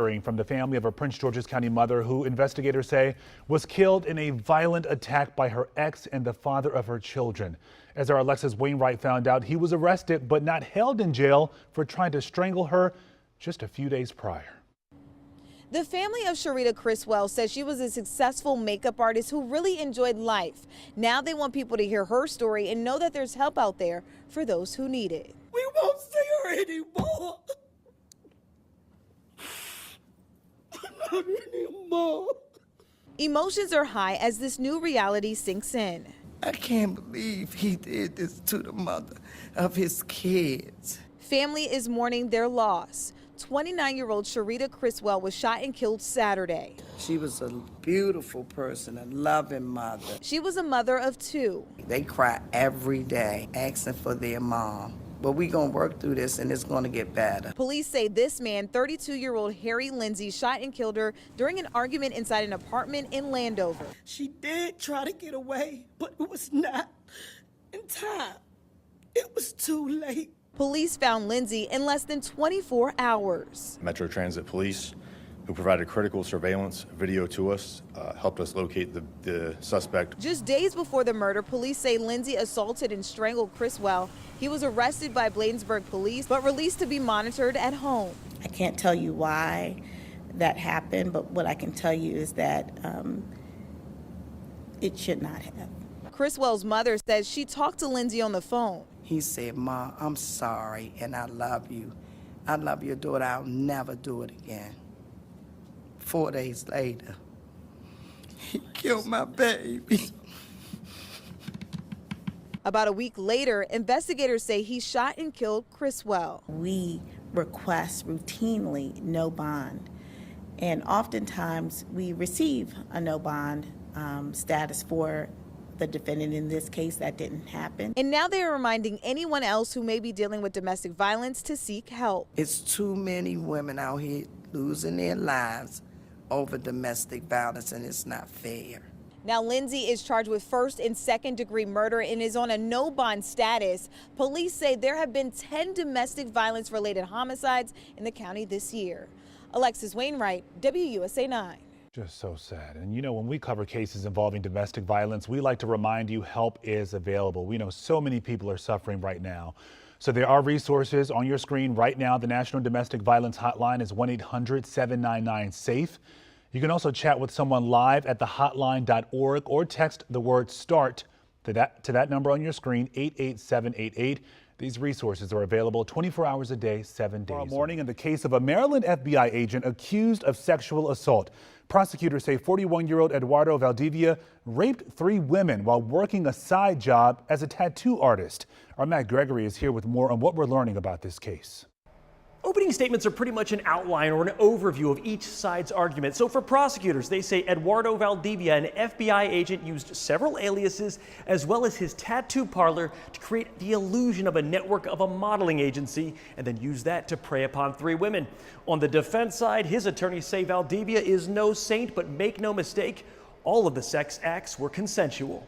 From the family of a Prince George's County mother who investigators say was killed in a violent attack by her ex and the father of her children. As our Alexis Wainwright found out, he was arrested but not held in jail for trying to strangle her just a few days prior. The family of Sharita Criswell says she was a successful makeup artist who really enjoyed life. Now they want people to hear her story and know that there's help out there for those who need it. We won't see her anymore. Not anymore. Emotions are high as this new reality sinks in. I can't believe he did this to the mother of his kids. Family is mourning their loss. 29-year-old Sharita Criswell was shot and killed Saturday. She was a beautiful person, a loving mother. She was a mother of two. They cry every day asking for their mom. But we're going to work through this and it's going to get better. Police say this man, 32-year-old Harry Lindsay, shot and killed her during an argument inside an apartment in Landover. She did try to get away, but it was not in time. It was too late. Police found Lindsay in less than 24 hours. Metro Transit Police, who provided critical surveillance video to us, helped us locate the suspect. Just days before the murder, police say Lindsay assaulted and strangled Criswell. He was arrested by Bladensburg police, but released to be monitored at home. I can't tell you why that happened, but what I can tell you is that it should not have. Criswell's mother says she talked to Lindsay on the phone. He said, "Ma, I'm sorry and I love you. I love your daughter. I'll never do it again." 4 days later, he killed my baby. About a week later, investigators say he shot and killed Criswell. We request routinely no bond, and oftentimes we receive a no bond status for the defendant. In this case, that didn't happen. And now they are reminding anyone else who may be dealing with domestic violence to seek help. It's too many women out here losing their lives over domestic violence, and it's not fair. Now, Lindsay is charged with first and second degree murder and is on a no bond status. Police say there have been 10 domestic violence related homicides in the county this year. Alexis Wainwright, WUSA 9. Just so sad. And you know, when we cover cases involving domestic violence, we like to remind you help is available. We know so many people are suffering right now. So there are resources on your screen right now. The National Domestic Violence Hotline is 1-800-799-SAFE. You can also chat with someone live at thehotline.org or text the word START to that number on your screen, 88788. These resources are available 24 hours a day, 7 days. Tomorrow morning, in the case of a Maryland FBI agent accused of sexual assault. Prosecutors say 41-year-old Eduardo Valdivia raped 3 women while working a side job as a tattoo artist. Our Matt Gregory is here with more on what we're learning about this case. Opening statements are pretty much an outline or an overview of each side's argument. So for prosecutors, they say Eduardo Valdivia, an FBI agent, used several aliases as well as his tattoo parlor to create the illusion of a network of a modeling agency and then use that to prey upon 3 women. On the defense side, his attorneys say Valdivia is no saint, but make no mistake, all of the sex acts were consensual.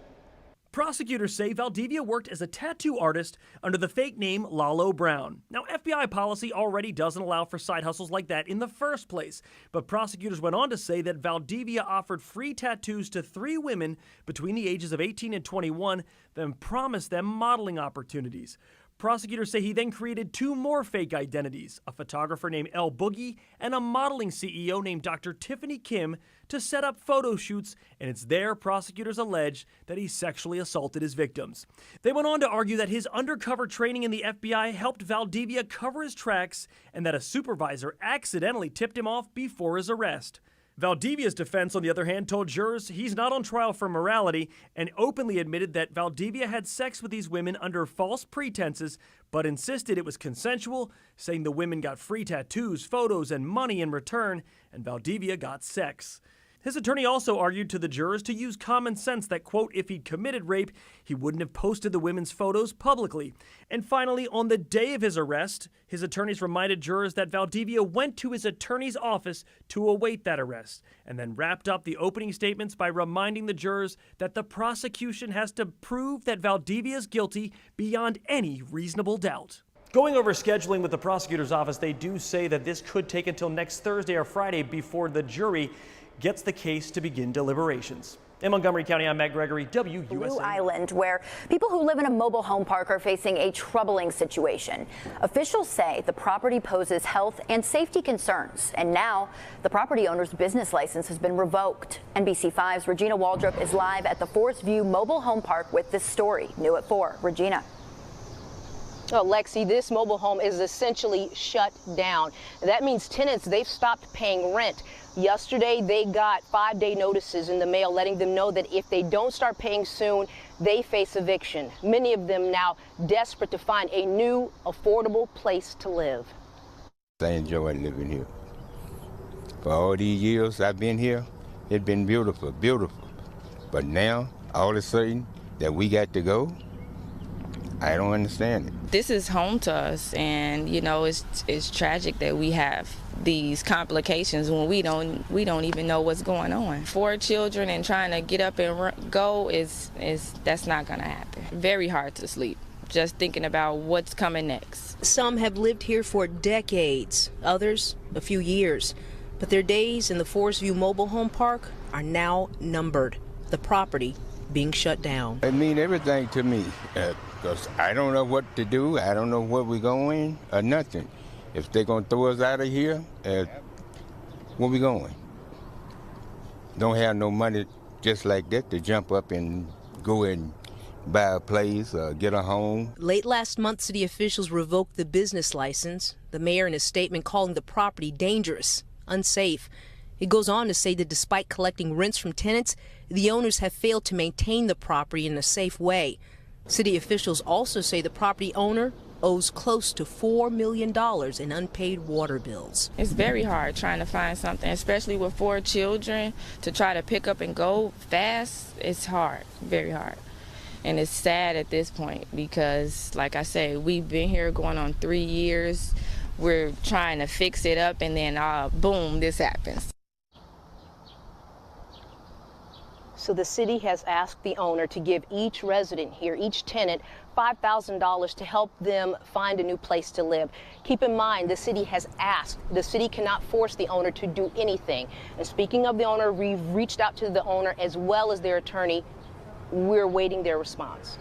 Prosecutors say Valdivia worked as a tattoo artist under the fake name Lalo Brown. Now, FBI policy already doesn't allow for side hustles like that in the first place, but prosecutors went on to say that Valdivia offered free tattoos to 3 women between the ages of 18 and 21, then promised them modeling opportunities. Prosecutors say he then created 2 more fake identities, a photographer named El Boogie and a modeling CEO named Dr. Tiffany Kim, to set up photo shoots, and it's there prosecutors allege that he sexually assaulted his victims. They went on to argue that his undercover training in the FBI helped Valdivia cover his tracks and that a supervisor accidentally tipped him off before his arrest. Valdivia's defense, on the other hand, told jurors he's not on trial for morality and openly admitted that Valdivia had sex with these women under false pretenses, but insisted it was consensual, saying the women got free tattoos, photos, and money in return, and Valdivia got sex. His attorney also argued to the jurors to use common sense that, quote, if he'd committed rape, he wouldn't have posted the women's photos publicly. And finally, on the day of his arrest, his attorneys reminded jurors that Valdivia went to his attorney's office to await that arrest, and then wrapped up the opening statements by reminding the jurors that the prosecution has to prove that Valdivia is guilty beyond any reasonable doubt. Going over scheduling with the prosecutor's office, they do say that this could take until next Thursday or Friday before the jury gets the case to begin deliberations. In Montgomery County, I'm Matt Gregory, WUSA. Blue Island, where people who live in a mobile home park are facing a troubling situation. Officials say the property poses health and safety concerns, and now the property owner's business license has been revoked. NBC5's Regina Waldrop is live at the Forest View Mobile Home Park with this story. New at 4. Regina. Well, Lexi, this mobile home is essentially shut down. That means tenants, they've stopped paying rent. Yesterday, they got 5-day notices in the mail letting them know that if they don't start paying soon, they face eviction. Many of them now desperate to find a new, affordable place to live. I enjoy living here. For all these years I've been here, it's been beautiful, beautiful. But now, all of a sudden, that we got to go, I don't understand it. This is home to us, and you know it's tragic that we have these complications when we don't even know what's going on. 4 children and trying to get up and go that's not gonna happen. Very hard to sleep, just thinking about what's coming next. Some have lived here for decades, others a few years, but their days in the Forest View Mobile Home Park are now numbered. The property being shut down. It means everything to me, because I don't know what to do. I don't know where we're going or nothing. If they're going to throw us out of here, where we going? Don't have no money just like that to jump up and go and buy a place or get a home. Late last month, city officials revoked the business license. The mayor in a statement calling the property dangerous, unsafe. He goes on to say that despite collecting rents from tenants, the owners have failed to maintain the property in a safe way. City officials also say the property owner owes close to $4 million in unpaid water bills. It's very hard trying to find something, especially with 4 children, to try to pick up and go fast. It's hard, very hard. And it's sad at this point because, like I say, we've been here going on 3 years. We're trying to fix it up, and then boom, this happens. So the city has asked the owner to give each resident here, each tenant, $5,000 to help them find a new place to live. Keep in mind, the city has asked. The city cannot force the owner to do anything. And speaking of the owner, we've reached out to the owner as well as their attorney. We're waiting their response.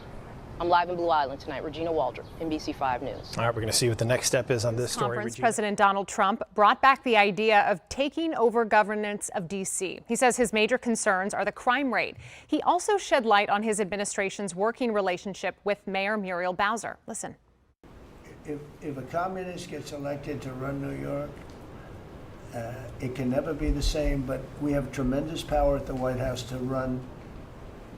I'm live in Blue Island tonight. Regina Waldrop, NBC5 News. All right, we're going to see what the next step is on this story. President Donald Trump brought back the idea of taking over governance of D.C. He says his major concerns are the crime rate. He also shed light on his administration's working relationship with Mayor Muriel Bowser. Listen. If a communist gets elected to run New York, it can never be the same, but we have tremendous power at the White House to run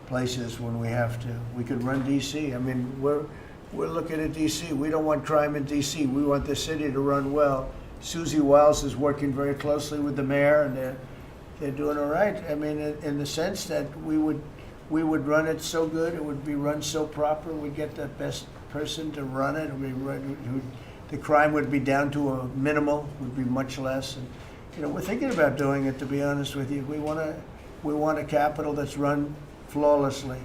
places when we have to. We could run D.C. I mean, we're looking at D.C. We don't want crime in D.C. We want the city to run well. Susie Wiles is working very closely with the mayor, and they're doing all right. I mean, in the sense that we would run it so good, it would be run so proper. We'd get the best person to run it. The crime would be down to a minimal, would be much less. And you know, we're thinking about doing it. To be honest with you, we want a capital that's run flawlessly,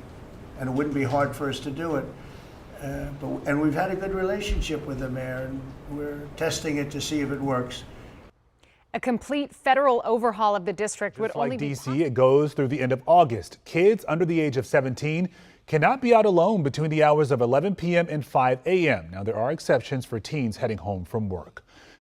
and it wouldn't be hard for us to do it. And we've had a good relationship with the mayor, and we're testing it to see if it works. A complete federal overhaul of the district would only like be D.C., it goes through the end of August. Kids under the age of 17 cannot be out alone between the hours of 11 p.m. and 5 a.m. Now, there are exceptions for teens heading home from work.